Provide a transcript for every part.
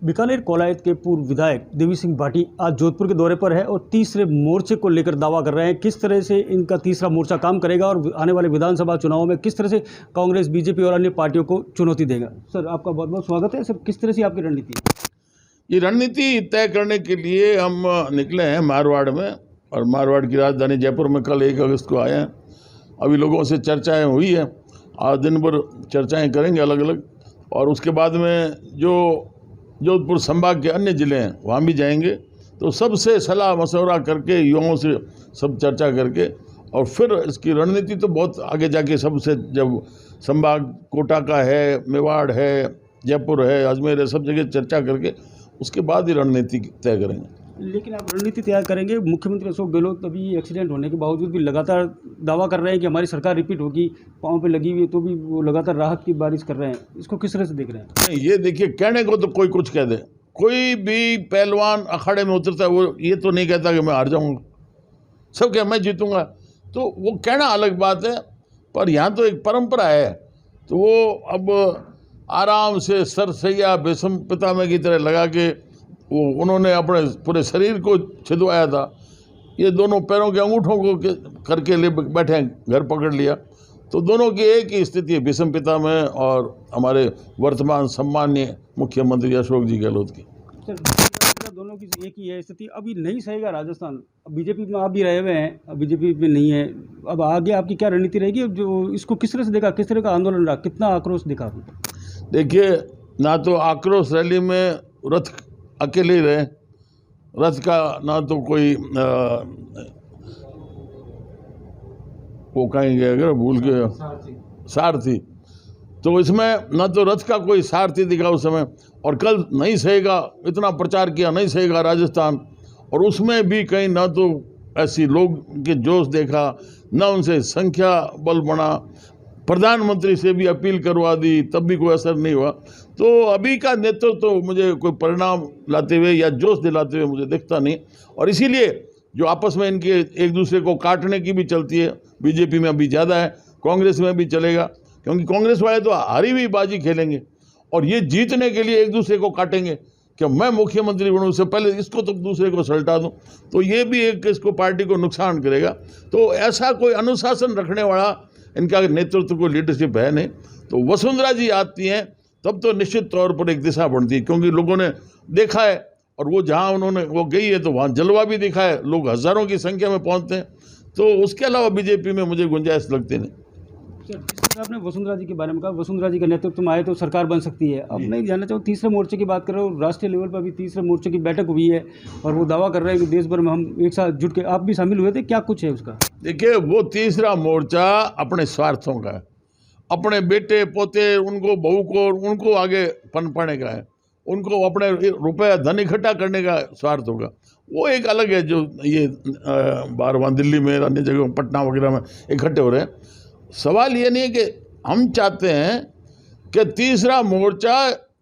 बीकानेर कौलायत के पूर्व विधायक देवी सिंह भाटी आज जोधपुर के दौरे पर है और तीसरे मोर्चे को लेकर दावा कर रहे हैं। किस तरह से इनका तीसरा मोर्चा काम करेगा और आने वाले विधानसभा चुनावों में किस तरह से कांग्रेस, बीजेपी और अन्य पार्टियों को चुनौती देगा। सर, आपका बहुत बहुत स्वागत है। सर, किस तरह से आपकी रणनीति है? ये रणनीति तय करने के लिए हम निकले हैं मारवाड़ में, और मारवाड़ की राजधानी जयपुर में कल 1 अगस्त को आए हैं। अभी लोगों से चर्चाएँ हुई हैं, आज दिन भर चर्चाएँ करेंगे अलग अलग, और उसके बाद में जो जोधपुर संभाग के अन्य ज़िले हैं वहाँ भी जाएंगे। तो सबसे सलाह मशवरा करके, युवाओं से सब चर्चा करके, और फिर इसकी रणनीति तो बहुत आगे जाके सबसे, जब संभाग कोटा का है, मेवाड़ है, जयपुर है, अजमेर है, सब जगह चर्चा करके उसके बाद ही रणनीति तय करेंगे। लेकिन आप रणनीति तैयार करेंगे। मुख्यमंत्री अशोक गहलोत अभी एक्सीडेंट होने के बावजूद भी लगातार दावा कर रहे हैं कि हमारी सरकार रिपीट होगी, पाँव पे लगी हुई है, तो भी वो लगातार राहत की बारिश कर रहे हैं। इसको किस तरह से देख रहे हैं? नहीं, ये देखिए, कहने को तो कोई कुछ कह दे, कोई भी पहलवान अखाड़े में उतरता है वो ये तो नहीं कहता कि मैं हार जाऊंगा, सब क्या मैं जीतूंगा। तो वो कहना अलग बात है, पर यहाँ तो एक परंपरा है, तो वो अब आराम से सरसैया बेसम पितामह की तरह लगा के वो उन्होंने अपने पूरे शरीर को छिदवाया था। ये दोनों पैरों के अंगूठों को करके ले बैठे हैं, घर पकड़ लिया। तो दोनों की एक ही स्थिति है, भीष्म पितामह और हमारे वर्तमान सम्माननीय मुख्यमंत्री अशोक जी गहलोत की। सर, दोनों की एक ही है स्थिति। अभी नहीं सहेगा राजस्थान। बीजेपी में आप भी रहे हुए हैं, अब बीजेपी में नहीं है। अब आगे आपकी क्या रणनीति रहेगी? जो इसको किस तरह से देखा, किस तरह का आंदोलन रहा, कितना आक्रोश दिखा आपने? देखिए, ना तो आक्रोश रैली में रथ अकेले ही रहे, रथ का ना तो कोई वो कहेंगे, अगर भूल गए, सारथी, तो इसमें ना तो रथ का कोई सारथी दिखा उस समय। और कल नहीं सहेगा, इतना प्रचार किया, नहीं सहेगा राजस्थान, और उसमें भी कहीं ना तो ऐसी लोग के जोश देखा, ना उनसे संख्या बल बना, प्रधानमंत्री से भी अपील करवा दी, तब भी कोई असर नहीं हुआ। तो अभी का नेतृत्व तो मुझे कोई परिणाम लाते हुए या जोश दिलाते हुए मुझे दिखता नहीं। और इसीलिए जो आपस में इनके एक दूसरे को काटने की भी चलती है, बीजेपी में अभी ज़्यादा है, कांग्रेस में भी चलेगा, क्योंकि कांग्रेस वाले तो हारी हुई बाजी खेलेंगे और ये जीतने के लिए एक दूसरे को काटेंगे कि मैं मुख्यमंत्री बनूं, उससे पहले इसको तो दूसरे को सलटा दूं। तो ये भी एक इसको पार्टी को नुकसान करेगा। तो ऐसा कोई अनुशासन रखने वाला इनका नेतृत्व को लीडरशिप है नहीं। तो वसुंधरा जी आती हैं तब तो निश्चित तौर पर एक दिशा बनती है, क्योंकि लोगों ने देखा है, और वो जहाँ उन्होंने वो गई है तो वहाँ जलवा भी दिखा है, लोग हज़ारों की संख्या में पहुँचते हैं। तो उसके अलावा बीजेपी में मुझे गुंजाइश लगती नहीं। सर, आपने वसुंधरा जी के बारे में कहा, वसुंधरा जी के नेतृत्व में आए तो सरकार बन सकती है। अब मैं जानना चाहूँ, तीसरे मोर्चे की बात कर रहे हो, राष्ट्रीय लेवल पर भी तीसरे मोर्चे की बैठक हुई है और वो दावा कर रहे हैं कि देश भर में हम एक साथ जुट के, आप भी शामिल हुए थे, क्या कुछ है उसका? देखिए, वो तीसरा मोर्चा अपने स्वार्थों का है, अपने बेटे पोते, उनको बहू को, उनको आगे पनपाने का है, उनको अपने रुपया धन इकट्ठा करने का स्वार्थ होगा। वो एक अलग है जो ये बार वहाँ दिल्ली में, अन्य जगहों, पटना वगैरह में इकट्ठे हो रहे हैं। सवाल ये नहीं है कि हम चाहते हैं कि तीसरा मोर्चा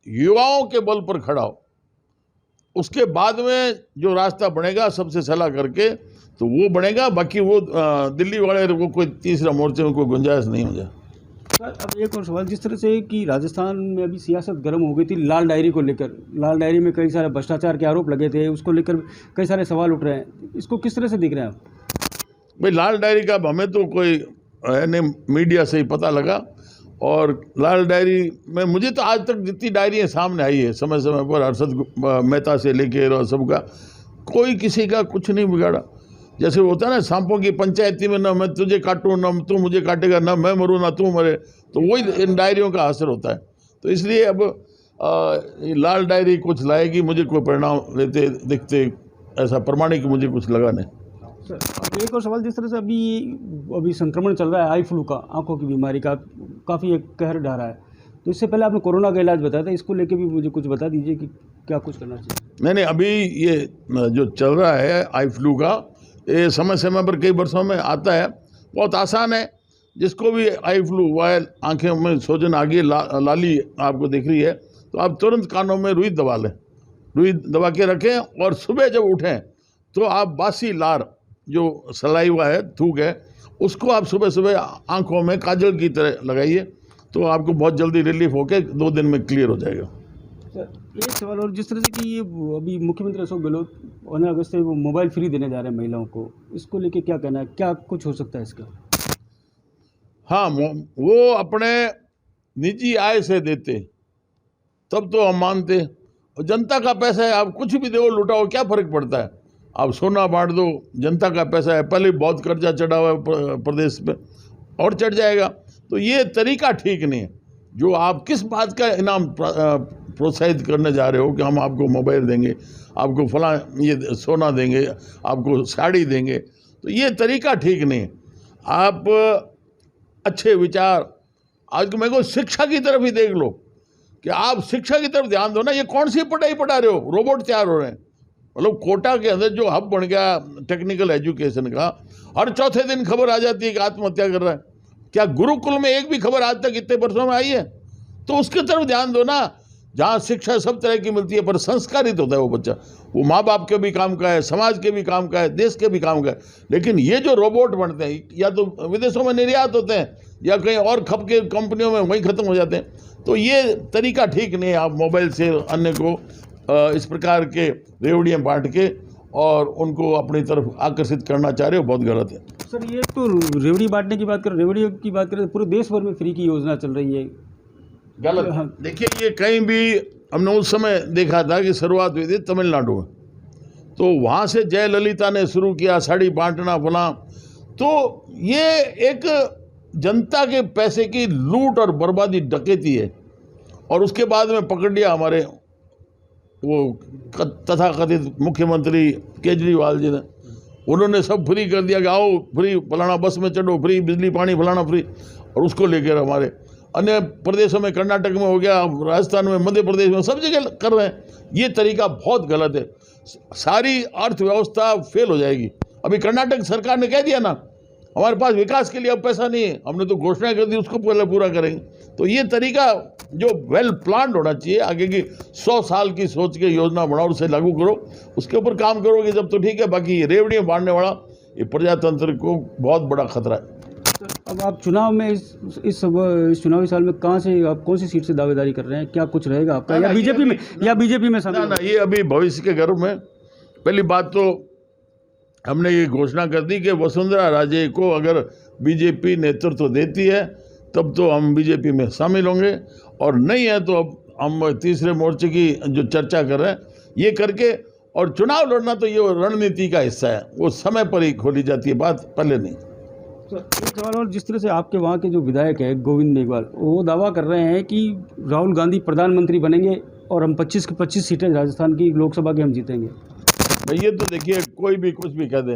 युवाओं के बल पर खड़ा हो, उसके बाद में जो रास्ता बनेगा सबसे सलाह करके तो वो बनेगा। बाकी वो दिल्ली वाले को कोई तीसरा मोर्चे में कोई गुंजाइश नहीं हो जाए। सर, अब एक और सवाल, जिस तरह से कि राजस्थान में अभी सियासत गर्म हो गई थी लाल डायरी को लेकर, लाल डायरी में कई सारे भ्रष्टाचार के आरोप लगे थे, उसको लेकर कई सारे सवाल उठ रहे हैं, इसको किस तरह से देख रहे हैं आप? भाई, लाल डायरी का हमें तो कोई ने मीडिया से ही पता लगा, और लाल डायरी में मुझे तो आज तक जितनी डायरियाँ सामने आई है समय समय पर, हर्षद मेहता से लेके और सबका, कोई किसी का कुछ नहीं बिगाड़ा। जैसे होता है ना सांपों की पंचायती में, ना मैं तुझे काटूँ, ना तू मुझे काटेगा, ना मैं मरूँ ना तू मरे, तो वही इन डायरियों का असर होता है। तो इसलिए अब लाल डायरी कुछ लाएगी, मुझे कोई परिणाम लेते दिखते ऐसा प्रमाणिक मुझे कुछ लगा नहीं। सर, अब एक और सवाल, जिस तरह से अभी संक्रमण चल रहा है आई फ्लू का, आंखों की बीमारी का काफ़ी एक कहर ढा रहा है, तो इससे पहले आपने कोरोना का इलाज बताया था, इसको लेके भी मुझे कुछ बता दीजिए कि क्या कुछ करना चाहिए। नहीं, अभी ये जो चल रहा है आई फ्लू का, ये समय समय पर कई वर्षों में आता है, बहुत आसान है। जिसको भी आई फ्लू हुआ है, आँखें में सोजन आ गई, लाली आपको दिख रही है, तो आप तुरंत कानों में रुई दबा लें, रुई दबा के रखें, और सुबह जब उठें तो आप बासी लार जो सलाइवा है, थूक है, उसको आप सुबह सुबह आंखों में काजल की तरह लगाइए, तो आपको बहुत जल्दी रिलीफ होकर 2 दिन में क्लियर हो जाएगा। सर एक सवाल और, जिस तरह से कि ये अभी मुख्यमंत्री अशोक गहलोत 15 अगस्त से वो मोबाइल फ्री देने जा रहे हैं महिलाओं को, इसको लेके क्या कहना है, क्या कुछ हो सकता है इसका? हाँ, वो अपने निजी आय से देते तब तो हम मानते। और जनता का पैसा है, आप कुछ भी दो लुटाओ, क्या फर्क पड़ता है? आप सोना बांट दो, जनता का पैसा है, पहले बहुत कर्जा चढ़ा हुआ है प्रदेश पे और चढ़ जाएगा। तो ये तरीका ठीक नहीं है। जो आप किस बात का इनाम प्रोत्साहित करने जा रहे हो कि हम आपको मोबाइल देंगे, आपको फला ये सोना देंगे, आपको साड़ी देंगे, तो ये तरीका ठीक नहीं है। आप अच्छे विचार, आज मेरे को शिक्षा की तरफ ही देख लो कि आप शिक्षा की तरफ ध्यान दो ना। ये कौन सी पढ़ाई पढ़ा रहे हो? रोबोट तैयार हो रहे हैं। मतलब कोटा के अंदर जो हब बन गया टेक्निकल एजुकेशन का, हर चौथे दिन खबर आ जाती है कि आत्महत्या कर रहा है। क्या गुरुकुल में एक भी खबर आज तक इतने वर्षों में आई है? तो उसकी तरफ ध्यान दो ना, जहाँ शिक्षा सब तरह की मिलती है, पर संस्कारित होता है वो बच्चा। वो माँ बाप के भी काम का है, समाज के भी काम का है, देश के भी काम का है। लेकिन ये जो रोबोट बनते हैं, या तो विदेशों में निर्यात होते हैं या कहीं और खप के कंपनियों में वहीं ख़त्म हो जाते हैं। तो ये तरीका ठीक नहीं है। आप मोबाइल से अन्य को इस प्रकार के रेवड़ियाँ बांट के और उनको अपनी तरफ आकर्षित करना चाह रहे हो, बहुत गलत है। सर ये तो रेवड़ी बांटने की बात करें, रेवड़ी की बात करें, पूरे देश भर में फ्री की योजना चल रही है, गलत। हाँ। देखिए, ये कहीं भी हमने उस समय देखा था कि शुरुआत हुई थी तमिलनाडु में, तो वहाँ से जयललिता ने शुरू किया साड़ी बांटना फला। तो ये एक जनता के पैसे की लूट और बर्बादी, डकैती है। और उसके बाद में पकड़ लिया हमारे वो तथाकथित मुख्यमंत्री केजरीवाल जी ने, उन्होंने सब फ्री कर दिया कि आओ फ्री, फलाना बस में चढ़ो फ्री, बिजली पानी फलाना फ्री। और उसको लेकर हमारे अन्य प्रदेशों में, कर्नाटक में हो गया, राजस्थान में, मध्य प्रदेश में, सब जगह कर रहे हैं। ये तरीका बहुत गलत है। सारी अर्थव्यवस्था फेल हो जाएगी। अभी कर्नाटक सरकार ने कह दिया ना, हमारे पास विकास के लिए अब पैसा नहीं है, हमने तो घोषणा कर दी, उसको पहले पूरा करेंगे। तो ये तरीका जो वेल प्लान्ड होना चाहिए, आगे की 100 साल की सोच के योजना बनाओ, उसे लागू करो, उसके ऊपर काम करोगे जब तो ठीक है। बाकी ये रेवड़ियाँ बांटने वाला, ये प्रजातंत्र को बहुत बड़ा खतरा है। अब आप चुनाव में इस चुनावी साल में कहाँ से, आप कौन सी सीट से दावेदारी कर रहे हैं? क्या कुछ रहेगा आपका, या बीजेपी में, या बीजेपी में शामिल? ना, ये अभी भविष्य के गर्भ में। पहली बात तो हमने ये घोषणा कर दी कि वसुंधरा राजे को अगर बीजेपी नेतृत्व देती है तब तो हम बीजेपी में शामिल होंगे, और नहीं है तो अब हम तीसरे मोर्चे की जो चर्चा कर रहे हैं ये करके, और चुनाव लड़ना तो ये रणनीति का हिस्सा है, वो समय पर ही खोली जाती है बात, पहले नहीं। तो एक सवाल और, जिस तरह से आपके वहाँ के जो विधायक है गोविंद मेघवाल, वो दावा कर रहे हैं कि राहुल गांधी प्रधानमंत्री बनेंगे और हम 25 की 25 सीटें राजस्थान की लोकसभा की हम जीतेंगे। ये तो देखिए, कोई भी कुछ भी कह दे,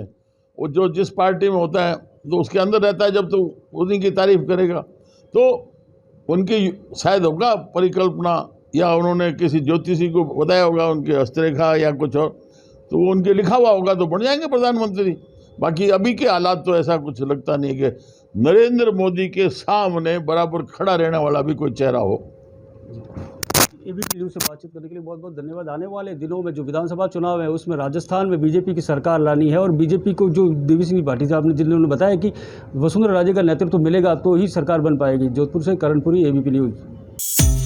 वो जो जिस पार्टी में होता है तो उसके अंदर रहता है, जब तो उन्हीं की तारीफ करेगा। तो उनकी शायद होगा परिकल्पना, या उन्होंने किसी ज्योतिषी को बताया होगा उनके हस्तरेखा या कुछ और, तो वो उनके लिखा हुआ होगा तो बन जाएंगे प्रधानमंत्री। बाकी अभी के हालात तो ऐसा कुछ लगता नहीं है कि नरेंद्र मोदी के सामने बराबर खड़ा रहने वाला भी कोई चेहरा हो। एबीपी न्यूज़ से बातचीत करने के लिए बहुत बहुत धन्यवाद। आने वाले दिनों में जो विधानसभा चुनाव है उसमें राजस्थान में बीजेपी की सरकार लानी है, और बीजेपी को जो देवी सिंह भाटी साहब ने जिन्होंने बताया कि वसुंधरा राजे का नेतृत्व मिलेगा तो ही सरकार बन पाएगी। जोधपुर से करणपुरी, एबीपी न्यूज़।